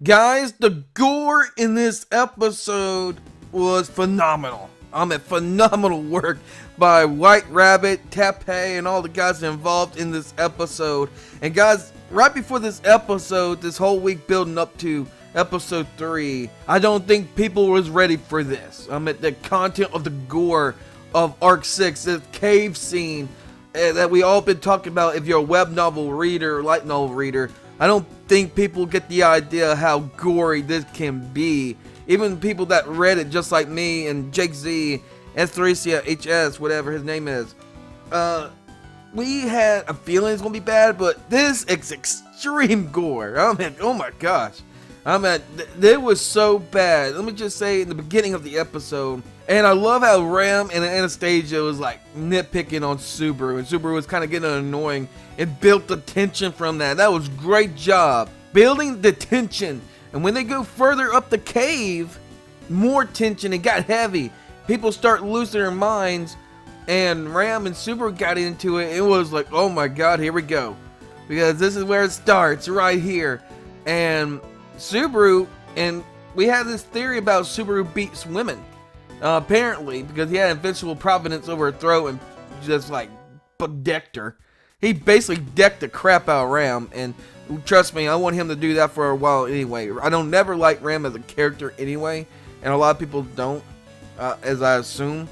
Guys, the gore in this episode was phenomenal. Phenomenal work by White Rabbit, Tepe, and all the guys involved in this episode. And guys, right before this episode, this whole week building up to episode 3, I don't think people was ready for this. The content of the gore of Arc 6, the cave scene that we all been talking about. If you're a web novel reader or light novel reader, I don't think people get the idea how gory this can be. Even people that read it, just like me and Jake Z, S3cia HS, whatever his name is, we had a feeling it's gonna be bad, but this is extreme gore. Oh my gosh. It was so bad. Let me just say, in the beginning of the episode, and I love how Ram and Anastasia was like nitpicking on Subaru, and Subaru was kind of getting annoying. It built the tension from that. That was great job building the tension. And when they go further up the cave, more tension. It got heavy. People start losing their minds, and Ram and Subaru got into it. It was like, oh my god, here we go, because this is where it starts, right here. And Subaru, and we had this theory about Subaru beats women, apparently, because he had invincible providence over her throat and just like decked her. He basically decked the crap out of Ram, and trust me, I want him to do that for a while anyway. I don't never like Ram as a character anyway, and a lot of people don't, as I assume,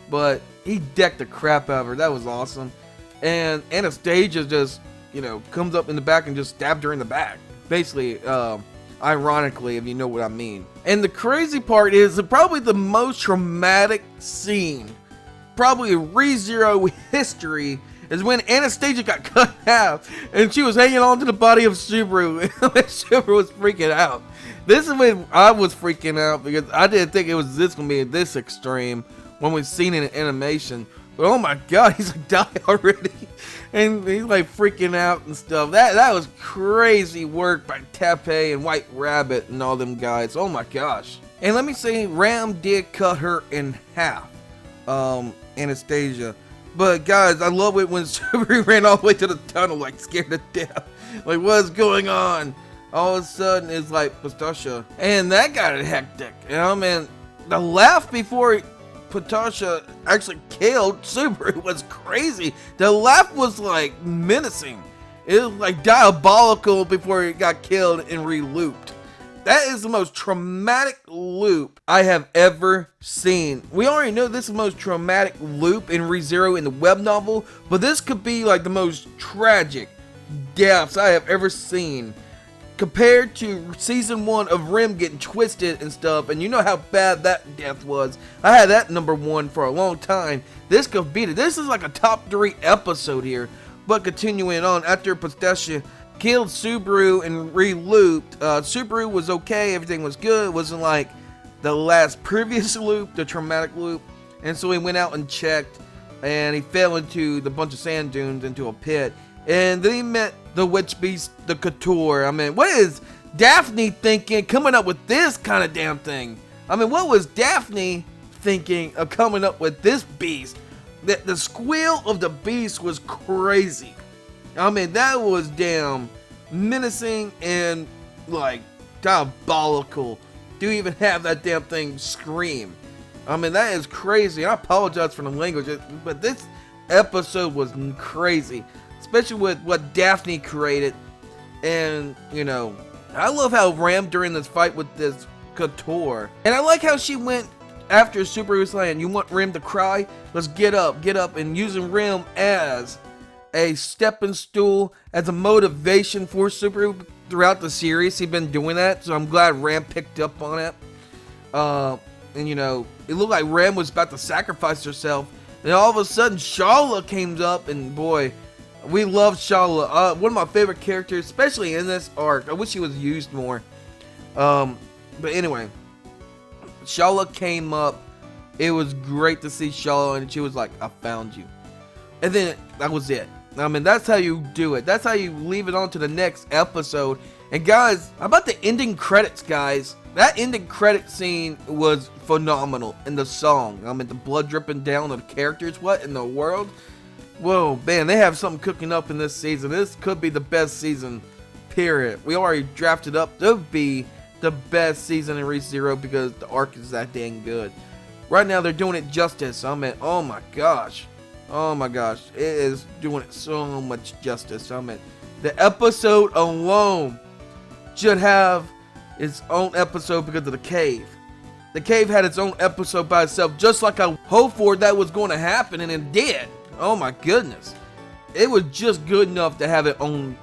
but he decked the crap out of her. That was awesome. And Anastasia just, comes up in the back and just stabbed her in the back, basically, ironically, if you know what I mean. And the crazy part is that probably the most traumatic scene, probably in ReZero history, is when Anastasia got cut in half and she was hanging on to the body of Subaru. Subaru was freaking out. This is when I was freaking out, because I didn't think it was going to be this extreme when we've seen it in animation. But oh my god, he's like, die already. And he's like freaking out and stuff. That was crazy work by Tepe and White Rabbit and all them guys. Oh my gosh. And let me say, Ram did cut her in half, Anastasia. But guys, I love it when Subaru ran all the way to the tunnel, like scared to death. Like, what's going on? All of a sudden, it's like Pistachio. And that got it hectic. The laugh before Pistachio actually killed Subaru was crazy. The laugh was like menacing. It was like diabolical before it got killed and re-looped. That is the most traumatic loop I have ever seen. We already know this is the most traumatic loop in ReZero in the web novel, but this could be like the most tragic deaths I have ever seen. Compared to season 1 of Rim getting twisted and stuff, and you know how bad that death was. I had that number 1 for a long time. This could beat it. This is like a top 3 episode here. But continuing on, after Pistachio killed Subaru and re-looped, Subaru was okay, everything was good. It wasn't like the last previous loop, the traumatic loop. And so he went out and checked, and he fell into the bunch of sand dunes into a pit. And then he met the witch beast, the Gator. What is Daphne thinking coming up with this kind of damn thing? What was Daphne thinking of coming up with this beast? The squeal of the beast was crazy. That was damn menacing and like diabolical to even have that damn thing scream. That is crazy. I apologize for the language, but this episode was crazy, especially with what Daphne created. And I love how Ram during this fight with this Gator, and I like how she went after Subaru saying, "You want Rim to cry? Let's get up," and using Rim as a stepping stool, as a motivation for Subaru throughout the series. He's been doing that, so I'm glad Ram picked up on it. And it looked like Ram was about to sacrifice herself, and all of a sudden Shala came up, and boy, we love Shala. One of my favorite characters, especially in this arc. I wish he was used more. But anyway, Shala came up. It was great to see Shala, and she was like, "I found you." And then that was it. That's how you do it. That's how you leave it on to the next episode. And guys, how about the ending credits, guys? That ending credit scene was phenomenal. And the song, the blood dripping down on the characters. What in the world? Whoa, man, they have something cooking up in this season. This could be the best season period. We already drafted up to be the best season in ReZero because the arc is that dang good. Right now they're doing it justice. I mean, oh my gosh, it is doing it so much justice. I mean, the episode alone should have its own episode because of the cave. The cave had its own episode by itself, just like I hoped for that was going to happen, and it did. Oh my goodness, it was just good enough to have its own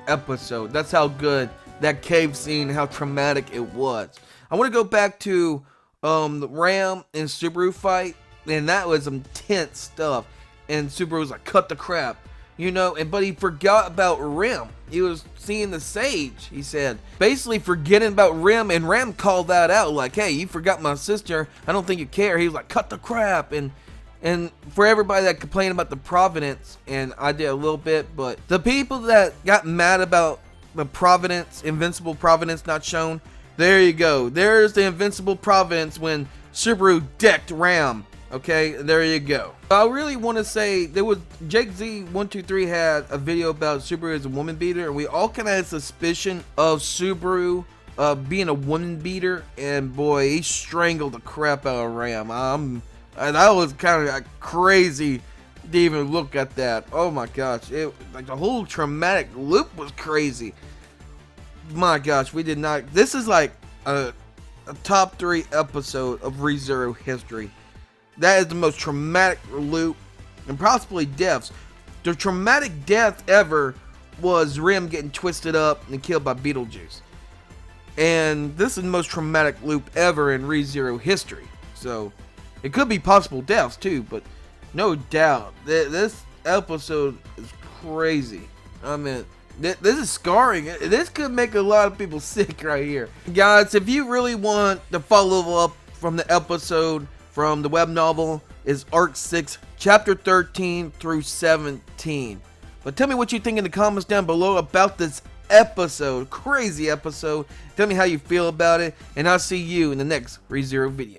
episode. That's how good that cave scene, how traumatic it was. I want to go back to the Ram and Subaru fight, and that was some tense stuff. And Subaru was like, cut the crap, you know, but he forgot about Ram. He was seeing the sage, he said, basically forgetting about Ram, and Ram called that out like, hey, you forgot my sister, I don't think you care. He was like, cut the crap. And for everybody that complained about the Providence, and I did a little bit, but the people that got mad about the Providence, Invincible Providence not shown, there you go. There's the Invincible Providence when Subaru decked Ram. Okay, there you go. I really want to say, there was Jake Z123 had a video about Subaru as a woman beater, and we all kind of had suspicion of Subaru being a woman beater, and boy, he strangled the crap out of Ram. And that was kind of crazy to even look at that. Oh my gosh, like the whole traumatic loop was crazy. My gosh, we did not. This is like a top 3 episode of ReZero history. That is the most traumatic loop, and possibly deaths. The traumatic death ever was Rim getting twisted up and killed by Beetlejuice. And this is the most traumatic loop ever in ReZero history. So it could be possible deaths too, but no doubt this episode is crazy. I mean, this is scarring. This could make a lot of people sick right here. Guys, if you really want the follow up from the episode from the web novel, is Arc 6, Chapter 13 through 17. But tell me what you think in the comments down below about this episode. Crazy episode. Tell me how you feel about it, and I'll see you in the next ReZero video.